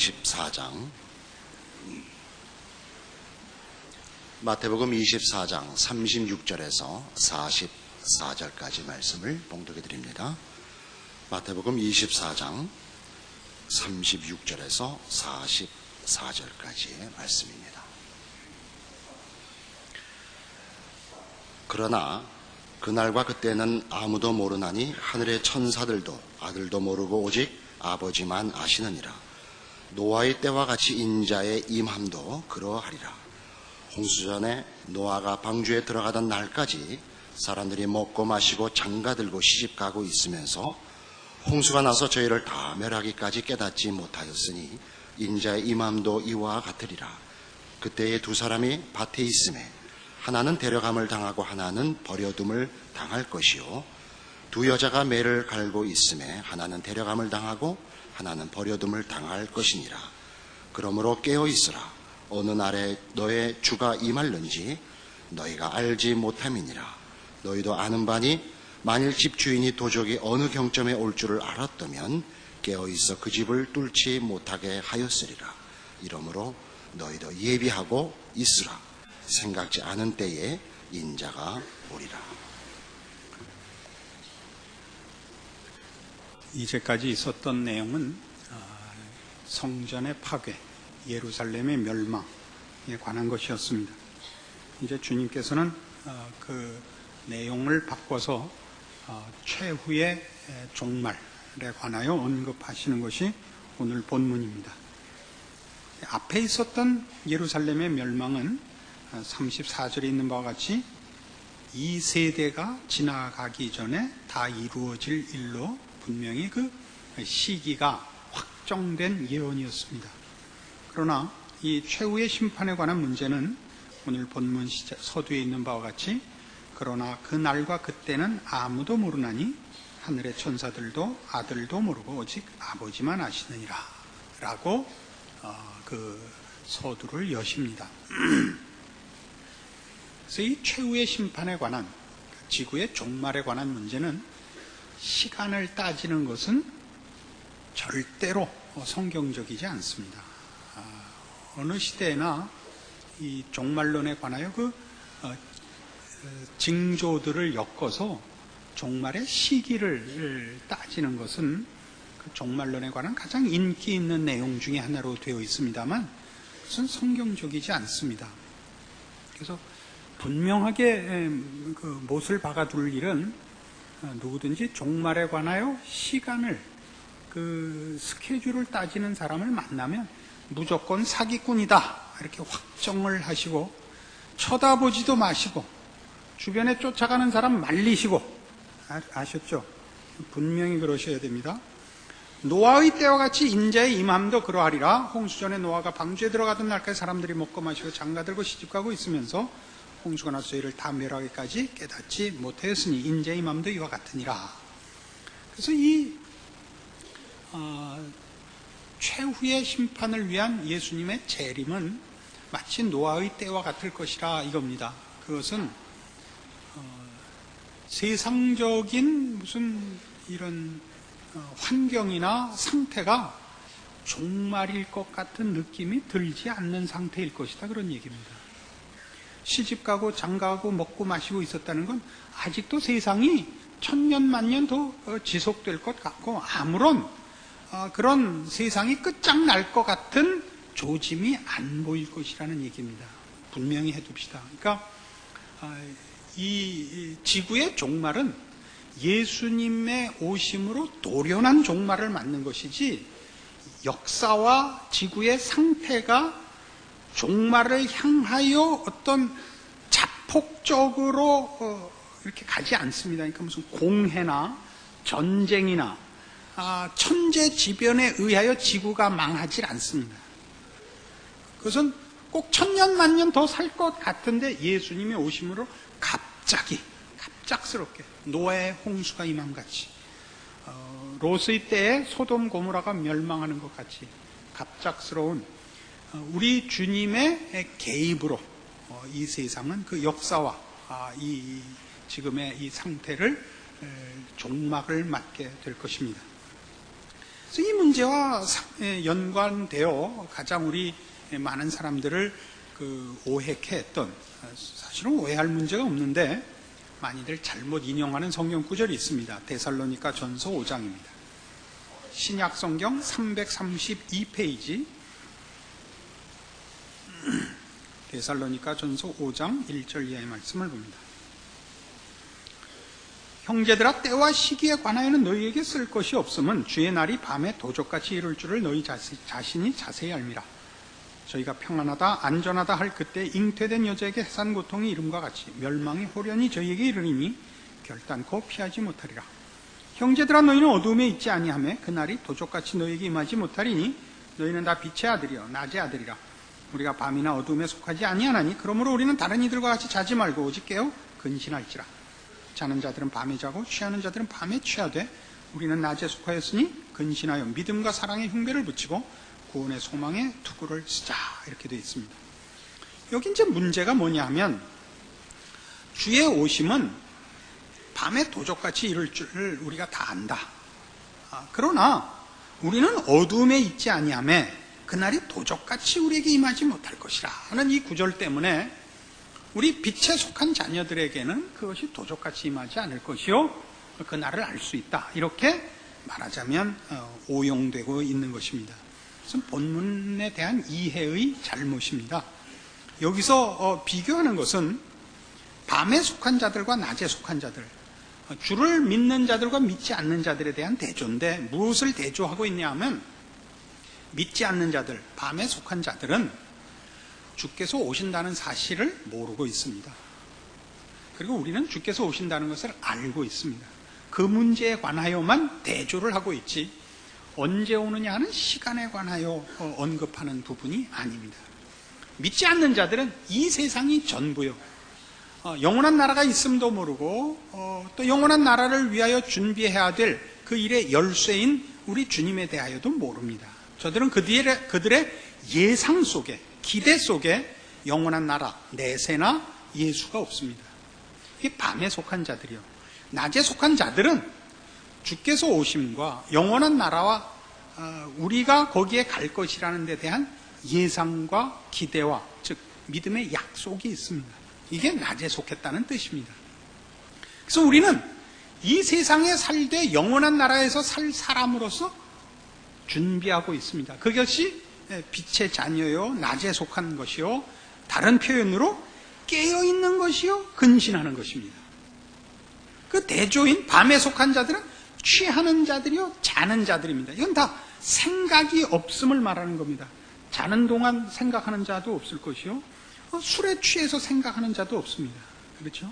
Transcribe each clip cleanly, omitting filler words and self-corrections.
24장 마태복음 24장 36절에서 44절까지 말씀을 봉독해 드립니다. 마태복음 24장 36절에서 44절까지의 말씀입니다. 그러나 그날과 그때는 아무도 모르나니 하늘의 천사들도 아들도 모르고 오직 아버지만 아시느니라. 노아의 때와 같이 인자의 임함도 그러하리라. 홍수전에 노아가 방주에 들어가던 날까지 사람들이 먹고 마시고 장가들고 시집가고 있으면서 홍수가 나서 저희를 다 멸하기까지 깨닫지 못하였으니 인자의 임함도 이와 같으리라. 그때에 두 사람이 밭에 있음에 하나는 데려감을 당하고 하나는 버려둠을 당할 것이요, 두 여자가 매를 갈고 있음에 하나는 데려감을 당하고 하나는 버려둠을 당할 것이니라. 그러므로 깨어 있으라. 어느 날에 너의 주가 임할는지 너희가 알지 못함이니라. 너희도 아는 바니 만일 집주인이 도적이 어느 경점에 올 줄을 알았다면 깨어 있어 그 집을 뚫지 못하게 하였으리라. 이러므로 너희도 예비하고 있으라. 생각지 않은 때에 인자가 오리라. 이제까지 있었던 내용은 성전의 파괴, 예루살렘의 멸망에 관한 것이었습니다. 이제 주님께서는 그 내용을 바꿔서 최후의 종말에 관하여 언급하시는 것이 오늘 본문입니다. 앞에 있었던 예루살렘의 멸망은 34절에 있는 바와 같이 이 세대가 지나가기 전에 다 이루어질 일로 분명히 그 시기가 확정된 예언이었습니다. 그러나 이 최후의 심판에 관한 문제는 오늘 본문 서두에 있는 바와 같이 그러나 그 날과 그때는 아무도 모르나니 하늘의 천사들도 아들도 모르고 오직 아버지만 아시느니라 라고 그 서두를 여십니다. 그래서 이 최후의 심판에 관한, 지구의 종말에 관한 문제는 시간을 따지는 것은 절대로 성경적이지 않습니다. 어느 시대나 이 종말론에 관하여 그 징조들을 엮어서 종말의 시기를 따지는 것은 그 종말론에 관한 가장 인기 있는 내용 중에 하나로 되어 있습니다만 그것은 성경적이지 않습니다. 그래서 분명하게 그 못을 박아둘 일은 누구든지 종말에 관하여 시간을, 그 스케줄을 따지는 사람을 만나면 무조건 사기꾼이다 이렇게 확정을 하시고 쳐다보지도 마시고 주변에 쫓아가는 사람 말리시고, 아셨죠? 분명히 그러셔야 됩니다. 노아의 때와 같이 인자의 임함도 그러하리라. 홍수전에 노아가 방주에 들어가던 날까지 사람들이 먹고 마시고 장가들고 시집가고 있으면서 홍수가 나서 저희를 다 멸하기까지 깨닫지 못하였으니 인자의 임함도 이와 같으니라. 그래서 이 최후의 심판을 위한 예수님의 재림은 마치 노아의 때와 같을 것이라 이겁니다. 그것은 세상적인 무슨 이런 환경이나 상태가 종말일 것 같은 느낌이 들지 않는 상태일 것이다, 그런 얘기입니다. 시집가고 장가가고 먹고 마시고 있었다는 건 아직도 세상이 천년 만년 더 지속될 것 같고 아무런 그런 세상이 끝장날 것 같은 조짐이 안 보일 것이라는 얘기입니다. 분명히 해둡시다. 그러니까 이 지구의 종말은 예수님의 오심으로 도련한 종말을 맞는 것이지 역사와 지구의 상태가 종말을 향하여 어떤 자폭적으로 이렇게 가지 않습니다. 그러니까 무슨 공해나 전쟁이나 천재지변에 의하여 지구가 망하지 않습니다. 그것은 꼭 천년 만년 더 살 것 같은데 예수님의 오심으로 갑작스럽게 노아의 홍수가 임함같이 롯의 때에 소돔 고모라가 멸망하는 것 같이 갑작스러운 우리 주님의 개입으로 이 세상은 그 역사와 이 지금의 이 상태를 종막을 맞게 될 것입니다. 그래서 이 문제와 연관되어 가장 우리 많은 사람들을 오해케 했던, 사실은 오해할 문제가 없는데 많이들 잘못 인용하는 성경 구절이 있습니다. 데살로니가 전서 5장입니다. 신약 성경 332페이지, 데살로니가 전서 5장 1절 이하의 말씀을 봅니다. 형제들아, 때와 시기에 관하여는 너희에게 쓸 것이 없음은 주의 날이 밤에 도적같이 이룰 줄을 너희 자신이 자세히 알미라. 저희가 평안하다 안전하다 할 그때 잉태된 여자에게 해산 고통이 이름과 같이 멸망이 호련히 저희에게 이르리니 결단코 피하지 못하리라. 형제들아, 너희는 어두움에 있지 아니하며 그날이 도적같이 너희에게 임하지 못하리니 너희는 다 빛의 아들이여 낮의 아들이라. 우리가 밤이나 어두움에 속하지 아니하나니 그러므로 우리는 다른 이들과 같이 자지 말고 오직 깨어 근신할지라. 자는 자들은 밤에 자고 취하는 자들은 밤에 취하되 우리는 낮에 속하였으니 근신하여 믿음과 사랑의 흉배를 붙이고 구원의 소망의 투구를 쓰자, 이렇게 되어 있습니다. 여기 이제 문제가 뭐냐 하면, 주의 오심은 밤에 도적같이 이룰 줄을 우리가 다 안다. 그러나 우리는 어두움에 있지 아니하며 그날이 도적같이 우리에게 임하지 못할 것이라 하는 이 구절 때문에 우리 빛에 속한 자녀들에게는 그것이 도적같이 임하지 않을 것이요 그날을 알 수 있다, 이렇게 말하자면 오용되고 있는 것입니다. 그것은 본문에 대한 이해의 잘못입니다. 여기서 비교하는 것은 밤에 속한 자들과 낮에 속한 자들, 주를 믿는 자들과 믿지 않는 자들에 대한 대조인데, 무엇을 대조하고 있냐 하면, 믿지 않는 자들, 밤에 속한 자들은 주께서 오신다는 사실을 모르고 있습니다. 그리고 우리는 주께서 오신다는 것을 알고 있습니다. 그 문제에 관하여만 대조를 하고 있지, 언제 오느냐 하는 시간에 관하여 언급하는 부분이 아닙니다. 믿지 않는 자들은 이 세상이 전부요, 영원한 나라가 있음도 모르고 또 영원한 나라를 위하여 준비해야 될 그 일의 열쇠인 우리 주님에 대하여도 모릅니다. 저들은 그들의 예상 속에, 기대 속에 영원한 나라, 내세나 예수가 없습니다. 이게 밤에 속한 자들이요. 낮에 속한 자들은 주께서 오심과 영원한 나라와 우리가 거기에 갈 것이라는 데 대한 예상과 기대와, 즉 믿음의 약속이 있습니다. 이게 낮에 속했다는 뜻입니다. 그래서 우리는 이 세상에 살되 영원한 나라에서 살 사람으로서 준비하고 있습니다. 그것이 빛의 자녀요, 낮에 속한 것이요, 다른 표현으로 깨어있는 것이요, 근신하는 것입니다. 그 대조인 밤에 속한 자들은 취하는 자들이요, 자는 자들입니다. 이건 다 생각이 없음을 말하는 겁니다. 자는 동안 생각하는 자도 없을 것이요, 술에 취해서 생각하는 자도 없습니다. 그렇죠?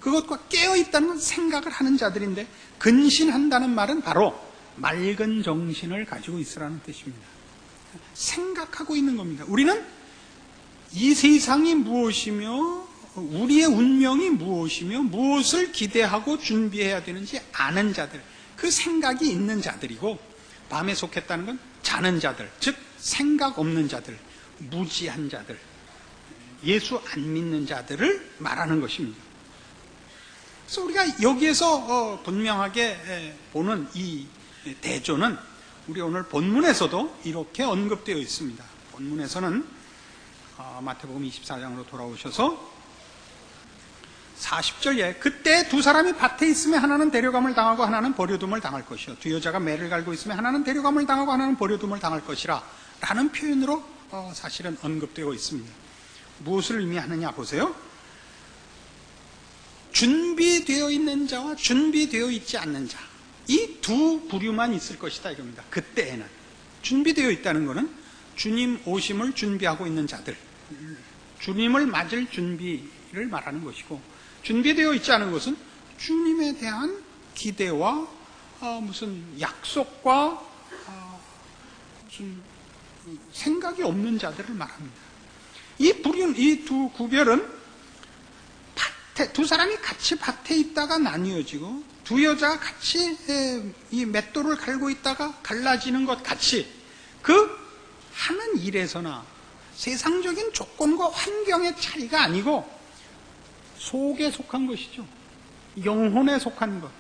그것과 깨어있다는 건 생각을 하는 자들인데, 근신한다는 말은 바로 맑은 정신을 가지고 있으라는 뜻입니다. 생각하고 있는 겁니다. 우리는 이 세상이 무엇이며 우리의 운명이 무엇이며 무엇을 기대하고 준비해야 되는지 아는 자들, 그 생각이 있는 자들이고, 밤에 속했다는 건 자는 자들, 즉 생각 없는 자들, 무지한 자들, 예수 안 믿는 자들을 말하는 것입니다. 그래서 우리가 여기에서 분명하게 보는 이 대조는 우리 오늘 본문에서도 이렇게 언급되어 있습니다. 본문에서는 마태복음 24장으로 돌아오셔서 40절에 그때 두 사람이 밭에 있으면 하나는 데려감을 당하고 하나는 버려둠을 당할 것이요, 두 여자가 매를 갈고 있으면 하나는 데려감을 당하고 하나는 버려둠을 당할 것이라 라는 표현으로 사실은 언급되어 있습니다. 무엇을 의미하느냐 보세요. 준비되어 있는 자와 준비되어 있지 않는 자, 이 두 부류만 있을 것이다 이겁니다. 그때에는 준비되어 있다는 것은 주님 오심을 준비하고 있는 자들, 주님을 맞을 준비를 말하는 것이고, 준비되어 있지 않은 것은 주님에 대한 기대와 무슨 약속과 무슨 생각이 없는 자들을 말합니다. 이 두 구별은 두 사람이 같이 밭에 있다가 나뉘어지고 두 여자가 같이 이 맷돌을 갈고 있다가 갈라지는 것 같이 그 하는 일에서나 세상적인 조건과 환경의 차이가 아니고 속에 속한 것이죠. 영혼에 속한 것,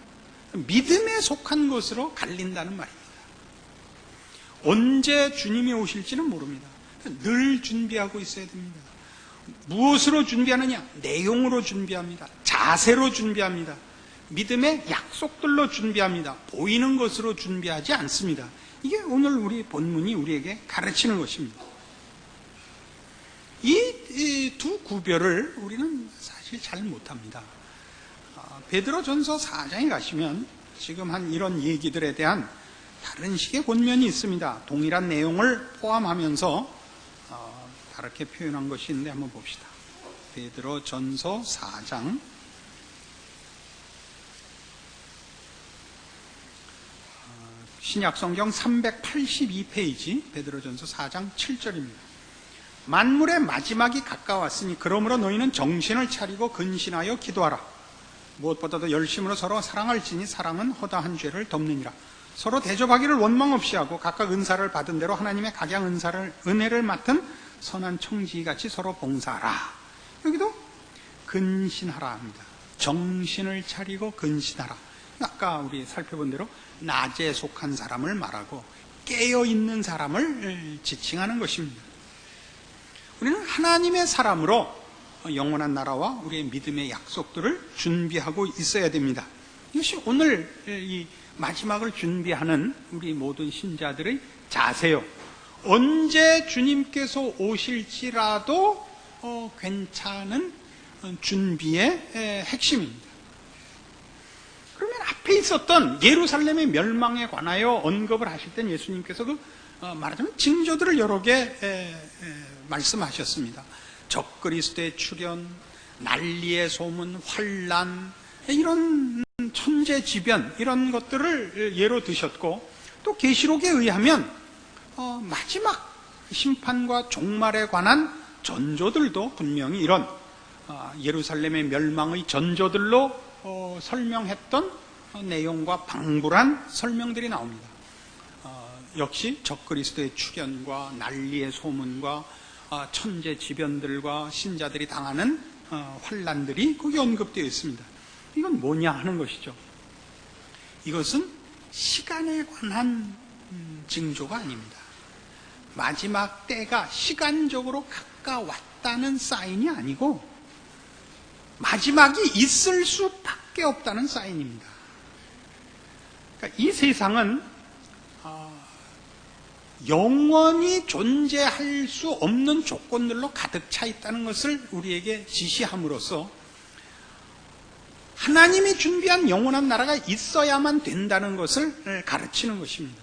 믿음에 속한 것으로 갈린다는 말입니다. 언제 주님이 오실지는 모릅니다. 늘 준비하고 있어야 됩니다. 무엇으로 준비하느냐? 내용으로 준비합니다. 자세로 준비합니다. 믿음의 약속들로 준비합니다. 보이는 것으로 준비하지 않습니다. 이게 오늘 우리 본문이 우리에게 가르치는 것입니다. 이 두 구별을 우리는 사실 잘 못합니다. 베드로전서 4장에 가시면 지금 한 이런 얘기들에 대한 다른 식의 권면이 있습니다. 동일한 내용을 포함하면서 다르게 표현한 것이 있는데 한번 봅시다. 베드로전서 4장 신약성경 382페이지 베드로전서 4장 7절입니다. 만물의 마지막이 가까웠으니 그러므로 너희는 정신을 차리고 근신하여 기도하라. 무엇보다도 열심으로 서로 사랑할지니 사랑은 허다한 죄를 덮느니라. 서로 대접하기를 원망 없이 하고 각각 은사를 받은 대로 하나님의 각양 은혜를 맡은 선한 청지기같이 서로 봉사하라. 여기도 근신하라 합니다. 정신을 차리고 근신하라. 아까 우리 살펴본 대로 낮에 속한 사람을 말하고 깨어있는 사람을 지칭하는 것입니다. 우리는 하나님의 사람으로 영원한 나라와 우리의 믿음의 약속들을 준비하고 있어야 됩니다. 이것이 오늘 이 마지막을 준비하는 우리 모든 신자들의 자세요. 언제 주님께서 오실지라도 괜찮은 준비의 핵심입니다. 그러면 앞에 있었던 예루살렘의 멸망에 관하여 언급을 하실 땐 예수님께서 말하자면 징조들을 여러 개 말씀하셨습니다. 적그리스도의 출현, 난리의 소문, 환난, 이런 천재지변 이런 것들을 예로 드셨고, 또 계시록에 의하면 마지막 심판과 종말에 관한 전조들도 분명히 이런 예루살렘의 멸망의 전조들로 설명했던 내용과 방불한 설명들이 나옵니다. 역시 적그리스도의 출현과 난리의 소문과 천재지변들과 신자들이 당하는 환난들이 거기 언급되어 있습니다. 이건 뭐냐 하는 것이죠. 이것은 시간에 관한 징조가 아닙니다. 마지막 때가 시간적으로 가까웠다는 사인이 아니고 마지막이 있을 수밖에 없다는 사인입니다. 그러니까 이 세상은 영원히 존재할 수 없는 조건들로 가득 차 있다는 것을 우리에게 지시함으로써 하나님이 준비한 영원한 나라가 있어야만 된다는 것을 가르치는 것입니다.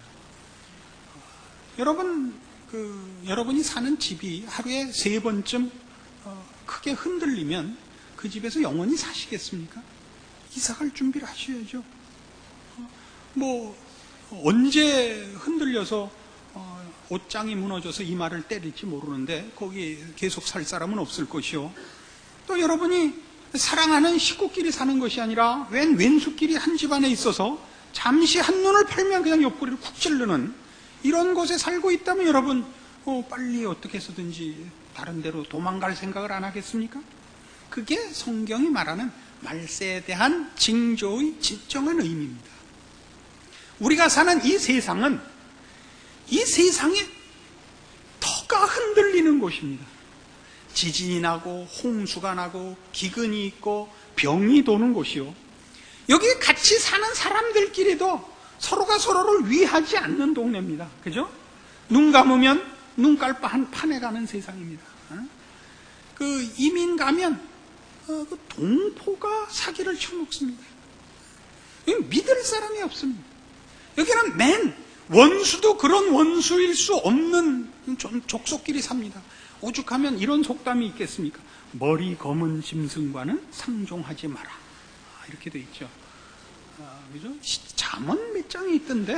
여러분이 사는 집이 하루에 3번쯤 크게 흔들리면 그 집에서 영원히 사시겠습니까? 이사갈 준비를 하셔야죠. 언제 흔들려서 옷장이 무너져서 이마를 때릴지 모르는데 거기 계속 살 사람은 없을 것이요. 또 여러분이 사랑하는 식구끼리 사는 것이 아니라 왼수끼리 한 집안에 있어서 잠시 한눈을 팔면 그냥 옆구리를 쿡 찌르는 이런 곳에 살고 있다면 여러분 빨리 어떻게 해서든지 다른 데로 도망갈 생각을 안 하겠습니까? 그게 성경이 말하는 말세에 대한 징조의 진정한 의미입니다. 우리가 사는 이 세상은 이 세상에 터가 흔들리는 곳입니다. 지진이 나고 홍수가 나고 기근이 있고 병이 도는 곳이요. 여기 같이 사는 사람들끼리도 서로가 서로를 위하지 않는 동네입니다. 그죠? 눈 감으면 눈깔 한 판에 가는 세상입니다. 이민 가면 동포가 사기를 쳐먹습니다. 여기 믿을 사람이 없습니다. 여기는 원수도 그런 원수일 수 없는 족속끼리 삽니다. 오죽하면 이런 속담이 있겠습니까? 머리 검은 짐승과는 상종하지 마라. 이렇게 돼 있죠. 그죠? 잠언 몇 장이 있던데.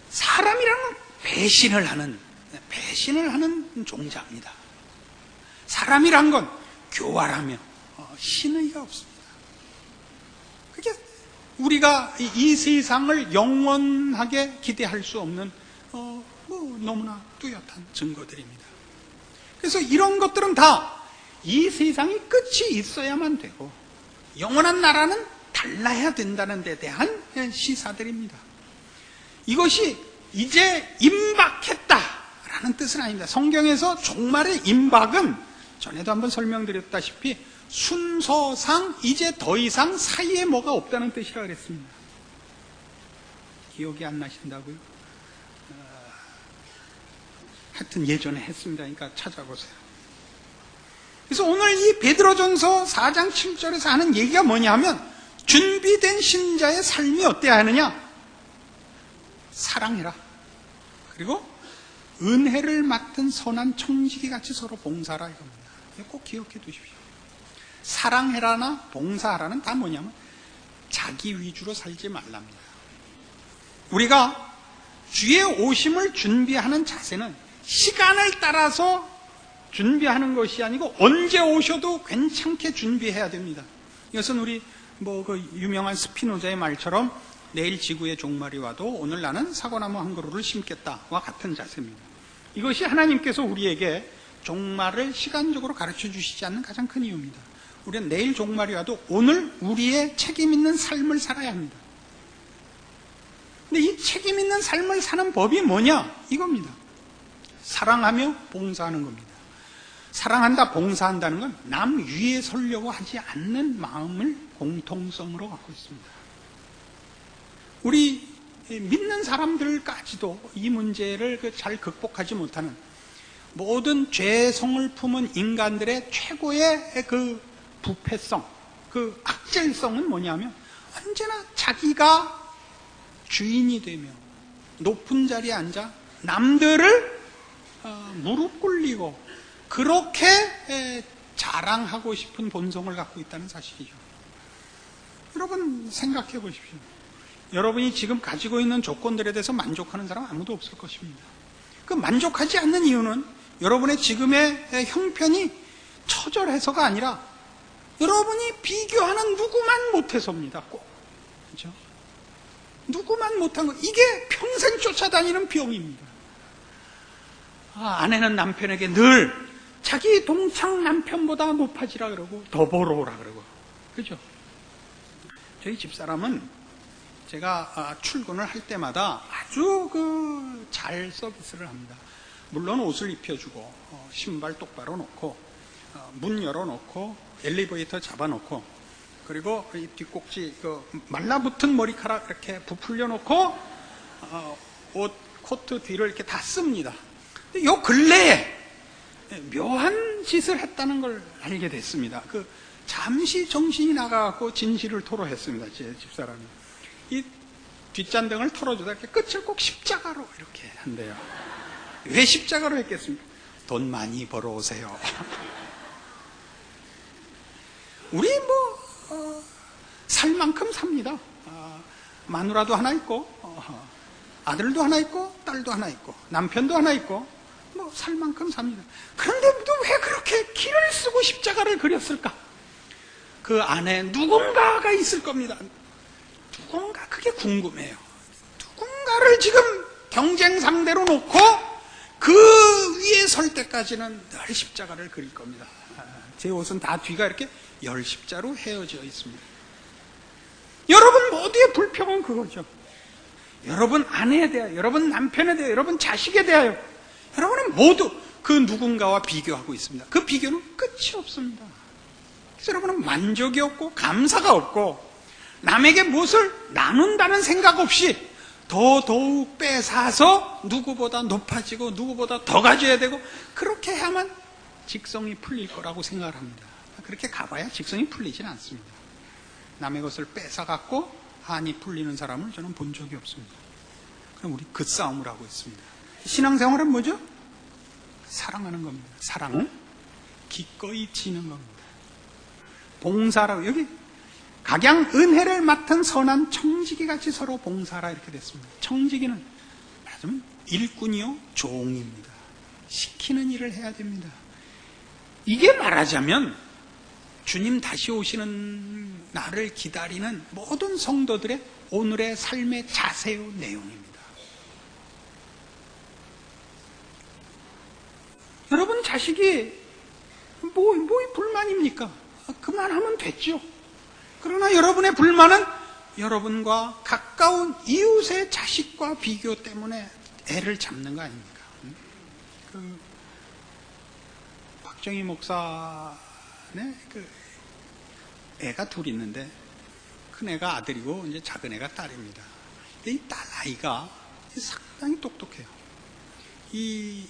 사람이라는 배신을 하는 종자입니다. 사람이란 건 교활하며 신의가 없습니다. 그게 우리가 이 세상을 영원하게 기대할 수 없는 너무나 뚜렷한 증거들입니다. 그래서 이런 것들은 다 이 세상이 끝이 있어야만 되고 영원한 나라는 달라야 된다는 데 대한 시사들입니다. 이것이 이제 임박했다라는 뜻은 아닙니다. 성경에서 종말의 임박은 전에도 한번 설명드렸다시피 순서상 이제 더 이상 사이에 뭐가 없다는 뜻이라 그랬습니다. 기억이 안 나신다고요? 하여튼 예전에 했습니다. 그러니까 찾아보세요. 그래서 오늘 이 베드로전서 4장 7절에서 하는 얘기가 뭐냐면 준비된 신자의 삶이 어때야 하느냐? 사랑해라. 그리고 은혜를 맡은 선한 청지기 같이 서로 봉사하라 이겁니다. 이거 꼭 기억해 두십시오. 사랑해라나 봉사하라는 다 뭐냐면 자기 위주로 살지 말랍니다. 우리가 주의 오심을 준비하는 자세는 시간을 따라서 준비하는 것이 아니고 언제 오셔도 괜찮게 준비해야 됩니다. 이것은 우리 그 유명한 스피노자의 말처럼 내일 지구의 종말이 와도 오늘 나는 사과나무 한 그루를 심겠다와 같은 자세입니다. 이것이 하나님께서 우리에게 종말을 시간적으로 가르쳐 주시지 않는 가장 큰 이유입니다. 우리는 내일 종말이 와도 오늘 우리의 책임 있는 삶을 살아야 합니다. 근데 이 책임 있는 삶을 사는 법이 뭐냐? 이겁니다. 사랑하며 봉사하는 겁니다. 사랑한다, 봉사한다는 건 남 위에 서려고 하지 않는 마음을 공통성으로 갖고 있습니다. 우리 믿는 사람들까지도 이 문제를 잘 극복하지 못하는 모든 죄성을 품은 인간들의 최고의 그 부패성, 그 악질성은 뭐냐면 언제나 자기가 주인이 되며 높은 자리에 앉아 남들을 무릎 꿇리고 그렇게 자랑하고 싶은 본성을 갖고 있다는 사실이죠. 여러분 생각해 보십시오. 여러분이 지금 가지고 있는 조건들에 대해서 만족하는 사람 아무도 없을 것입니다. 그 만족하지 않는 이유는 여러분의 지금의 형편이 처절해서가 아니라 여러분이 비교하는 누구만 못해서입니다. 꼭. 그렇죠? 누구만 못한 거. 이게 평생 쫓아다니는 병입니다. 아내는 남편에게 늘 자기 동창 남편보다 높아지라 그러고 더 벌어오라 그러고. 그죠? 저희 집사람은 제가 출근을 할 때마다 아주 잘 서비스를 합니다. 물론 옷을 입혀주고 신발 똑바로 놓고 문 열어놓고 엘리베이터 잡아놓고 그리고 이 뒷꼭지 말라붙은 머리카락 이렇게 부풀려 놓고 옷 코트 뒤를 이렇게 다 씁니다. 근데 요 근래에 묘한 짓을 했다는 걸 알게 됐습니다. 잠시 정신이 나가고 진실을 토로했습니다. 제 집사람이. 이 뒷잔등을 털어주다 이렇게 끝을 꼭 십자가로 이렇게 한대요. 왜 십자가로 했겠습니까? 돈 많이 벌어오세요. 우리 살 만큼 삽니다. 마누라도 하나 있고, 아들도 하나 있고, 딸도 하나 있고, 남편도 하나 있고, 살 만큼 삽니다. 그런데 왜 그렇게 길을 쓰고 십자가를 그렸을까? 그 안에 누군가가 있을 겁니다. 누군가 그게 궁금해요. 누군가를 지금 경쟁 상대로 놓고 그 위에 설 때까지는 늘 십자가를 그릴 겁니다. 제 옷은 다 뒤가 이렇게 10십자로 헤어져 있습니다. 여러분 모두의 불평은 그거죠. 여러분 아내에 대하여, 여러분 남편에 대하여, 여러분 자식에 대하여 여러분은 모두 그 누군가와 비교하고 있습니다. 그 비교는 끝이 없습니다. 그래서 여러분은 만족이 없고 감사가 없고 남에게 무엇을 나눈다는 생각 없이 더더욱 빼앗아서 누구보다 높아지고 누구보다 더 가져야 되고 그렇게 해야만 직성이 풀릴 거라고 생각을 합니다. 그렇게 가봐야 직성이 풀리진 않습니다. 남의 것을 뺏어갖고 한이 풀리는 사람을 저는 본 적이 없습니다. 그럼 우리 그 싸움을 하고 있습니다. 신앙생활은 뭐죠? 사랑하는 겁니다. 사랑은 기꺼이 지는 겁니다. 봉사라고 여기 각양 은혜를 맡은 선한 청지기 같이 서로 봉사하라 이렇게 됐습니다. 청지기는 말하자면 일꾼이요 종입니다. 시키는 일을 해야 됩니다. 이게 말하자면 주님 다시 오시는 날을 기다리는 모든 성도들의 오늘의 삶의 자세요 내용입니다. 여러분 자식이 뭐 불만입니까? 그만하면 됐죠. 그러나 여러분의 불만은 여러분과 가까운 이웃의 자식과 비교 때문에 애를 잡는 거 아닙니까? 그 박정희 목사네 그 애가 둘 있는데 큰 애가 아들이고 이제 작은 애가 딸입니다. 이 딸 아이가 상당히 똑똑해요. 이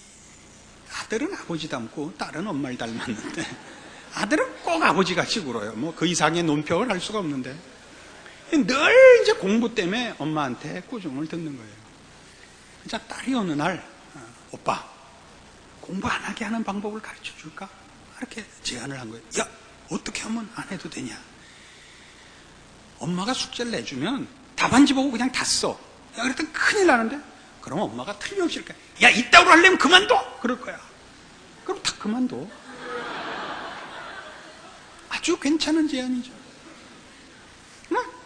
아들은 아버지 닮고 딸은 엄마를 닮았는데 아들은 꼭 아버지 같이 굴어요. 뭐 그 이상의 논평을 할 수가 없는데 늘 이제 공부 때문에 엄마한테 꾸중을 듣는 거예요. 자, 딸이 어느 날 오빠 공부 안 하게 하는 방법을 가르쳐 줄까? 이렇게 제안을 한 거예요. 야, 어떻게 하면 안 해도 되냐? 엄마가 숙제를 내주면 답안지 보고 그냥 다 써. 야, 그랬더니 큰일 나는데? 그럼 엄마가 틀림없이 이렇게, 야, 이따구로 하려면 그만둬! 그럴 거야. 그럼 다 그만둬. 아주 괜찮은 제안이죠.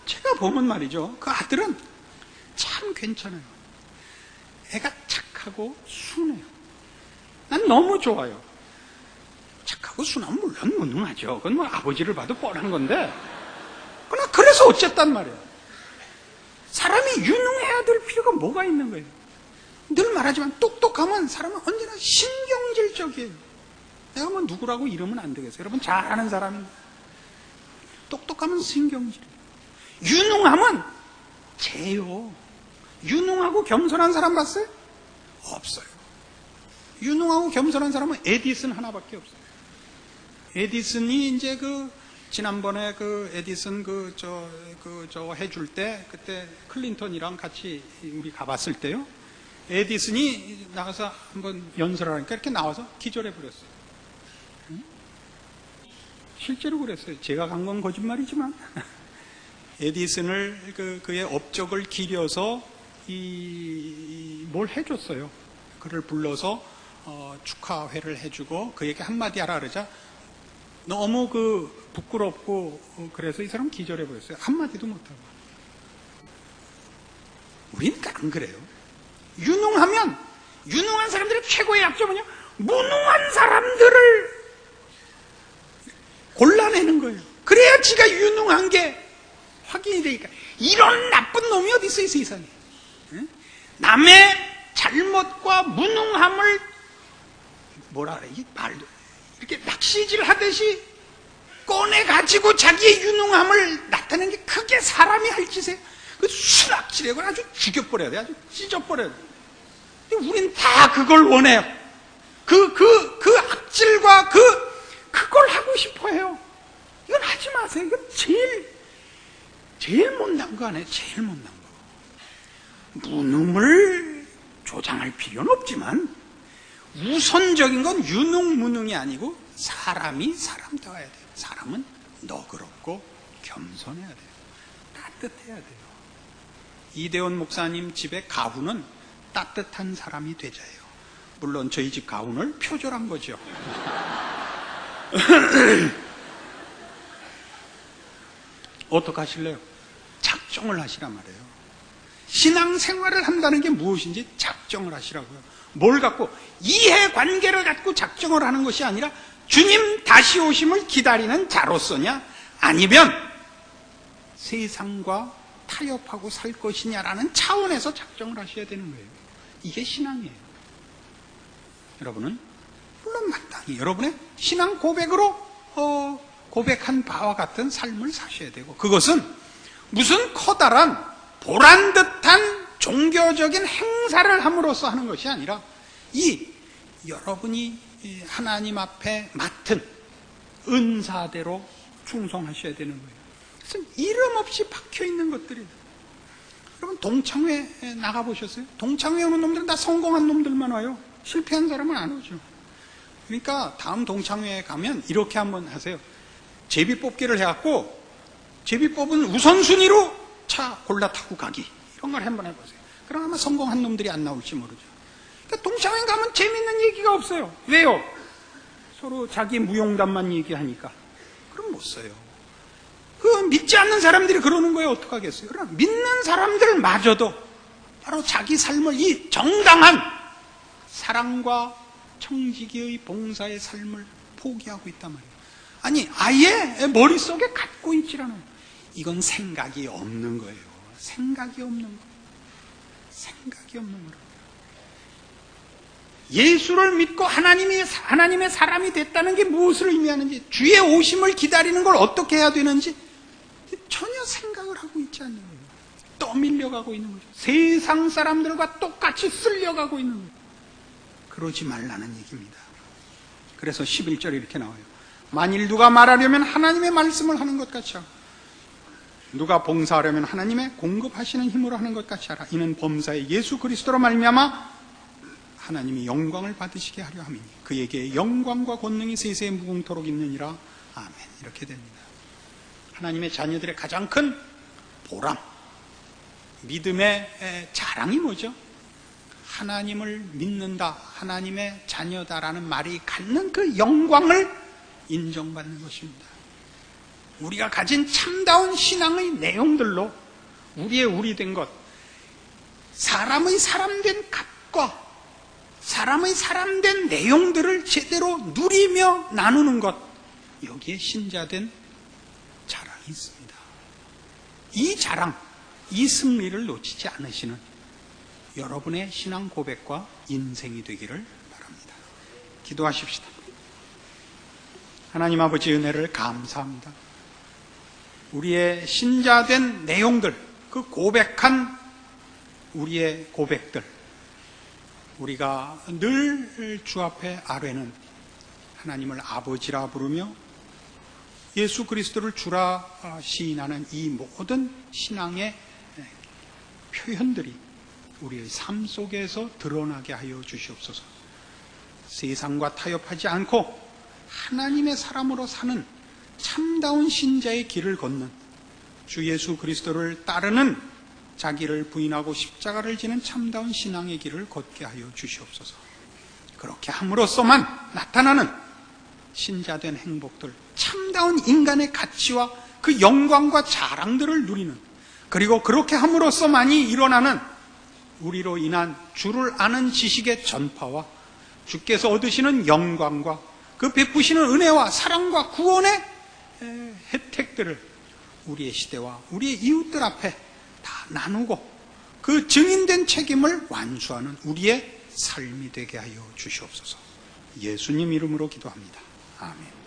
제가 보면 말이죠. 그 아들은 참 괜찮아요. 애가 착하고 순해요. 난 너무 좋아요. 착하고 순하면 물론 무능하죠. 그건 뭐 아버지를 봐도 뻔한 건데. 그러나 그래서 어쨌단 말이에요. 사람이 유능해야 될 필요가 뭐가 있는 거예요. 늘 말하지만 똑똑하면 사람은 언제나 신경질적이에요. 내가 뭐 누구라고 이러면 안 되겠어요. 여러분 잘 아는 사람인데. 똑똑하면 신경질이에요. 유능하면 재요. 유능하고 겸손한 사람 봤어요? 없어요. 유능하고 겸손한 사람은 에디슨 하나밖에 없어요. 에디슨이 이제 지난번에 에디슨 해줄 때, 그때 클린턴이랑 같이 우리 가봤을 때요. 에디슨이 나가서 한번 연설하니까 이렇게 나와서 기절해버렸어요. 응? 실제로 그랬어요. 제가 간 건 거짓말이지만. 에디슨을 그의 업적을 기려서 뭘 해줬어요. 그를 불러서 축하회를 해주고 그에게 한마디 하라 그러자 너무 부끄럽고 그래서 이 사람 기절해버렸어요. 한마디도 못하고. 우리는 안 그래요. 유능한 사람들의 최고의 약점은요, 무능한 사람들을 골라내는 거예요. 그래야 지가 유능한 게 확인이 되니까. 이런 나쁜 놈이 어디 있어요, 세상에. 남의 잘못과 무능함을 뭐라 그래, 이 말도 이렇게 낚시질 하듯이 꺼내가지고 자기의 유능함을 나타내는 게 그게 사람이 할 짓이에요. 그 수락질하고 아주 죽여버려야 돼. 아주 찢어버려야 돼. 근데 우린 다 그걸 원해요. 그 악질과 그걸 하고 싶어 해요. 이건 하지 마세요. 이건 제일 못난 거 아니에요. 제일 못난 거. 무능을 조장할 필요는 없지만 우선적인 건 유능, 무능이 아니고 사람이 사람다워야 돼요. 사람은 너그럽고 겸손해야 돼요. 따뜻해야 돼요. 이대원 목사님 집의 가훈은 따뜻한 사람이 되자예요. 물론 저희 집 가훈을 표절한 거죠. 어떡하실래요? 작정을 하시란 말이에요. 신앙생활을 한다는 게 무엇인지 작정을 하시라고요. 뭘 갖고? 이해관계를 갖고 작정을 하는 것이 아니라 주님 다시 오심을 기다리는 자로서냐, 아니면 세상과 타협하고 살 것이냐라는 차원에서 작정을 하셔야 되는 거예요. 이게 신앙이에요. 여러분은 물론 마땅히 여러분의 신앙 고백으로 고백한 바와 같은 삶을 사셔야 되고, 그것은 무슨 커다란 보란듯한 종교적인 행사를 함으로써 하는 것이 아니라 여러분이 하나님 앞에 맡은 은사대로 충성하셔야 되는 거예요. 그래서 이름 없이 박혀있는 것들이에요. 여러분 동창회 나가보셨어요? 동창회 오는 놈들은 다 성공한 놈들만 와요. 실패한 사람은 안 오죠. 그러니까 다음 동창회에 가면 이렇게 한번 하세요. 제비뽑기를 해갖고 제비뽑은 우선순위로 차 골라 타고 가기, 이런 걸 한번 해보세요. 그럼 아마 성공한 놈들이 안 나올지 모르죠. 그러니까 동창회 가면 재밌는 얘기가 없어요. 왜요? 서로 자기 무용담만 얘기하니까. 그럼 못 써요. 믿지 않는 사람들이 그러는 거예요. 어떡하겠어요? 그러나 믿는 사람들마저도 바로 자기 삶을 이 정당한 사랑과 청지기의 봉사의 삶을 포기하고 있단 말이에요. 아니, 아예 머릿속에 갖고 있질 않아요. 이건 생각이 없는 거예요. 생각이 없는 거예요. 생각이 없는 거예요. 예수를 믿고 하나님의 사람이 됐다는 게 무엇을 의미하는지, 주의 오심을 기다리는 걸 어떻게 해야 되는지 전혀 생각을 하고 있지 않는 거예요. 떠밀려가고 있는 거죠. 세상 사람들과 똑같이 쓸려가고 있는 거예요. 그러지 말라는 얘기입니다. 그래서 11절에 이렇게 나와요. 만일 누가 말하려면 하나님의 말씀을 하는 것 같이 하고, 누가 봉사하려면 하나님의 공급하시는 힘으로 하는 것 같이 하라. 이는 범사의 예수 그리스도로 말미암아 하나님이 영광을 받으시게 하려 함이니 그에게 영광과 권능이 세세에 무궁토록 있느니라. 아멘. 이렇게 됩니다. 하나님의 자녀들의 가장 큰 보람, 믿음의 자랑이 뭐죠? 하나님을 믿는다, 하나님의 자녀다라는 말이 갖는 그 영광을 인정받는 것입니다. 우리가 가진 참다운 신앙의 내용들로 우리의 우리 된 것, 사람의 사람된 값과 사람의 사람된 내용들을 제대로 누리며 나누는 것, 여기에 신자된 자랑이 있습니다. 이 자랑, 이 승리를 놓치지 않으시는 여러분의 신앙 고백과 인생이 되기를 바랍니다. 기도하십시다. 하나님 아버지, 은혜를 감사합니다. 우리의 신자된 내용들, 그 고백한 우리의 고백들, 우리가 늘 주 앞에 아뢰는 하나님을 아버지라 부르며 예수 그리스도를 주라 시인하는 이 모든 신앙의 표현들이 우리의 삶 속에서 드러나게 하여 주시옵소서. 세상과 타협하지 않고 하나님의 사람으로 사는 참다운 신자의 길을 걷는, 주 예수 그리스도를 따르는, 자기를 부인하고 십자가를 지는 참다운 신앙의 길을 걷게 하여 주시옵소서. 그렇게 함으로써만 나타나는 신자된 행복들, 참다운 인간의 가치와 그 영광과 자랑들을 누리는, 그리고 그렇게 함으로써만이 일어나는 우리로 인한 주를 아는 지식의 전파와 주께서 얻으시는 영광과 그 베푸시는 은혜와 사랑과 구원의 혜택들을 우리의 시대와 우리의 이웃들 앞에 다 나누고 그 증인된 책임을 완수하는 우리의 삶이 되게 하여 주시옵소서. 예수님 이름으로 기도합니다. 아멘.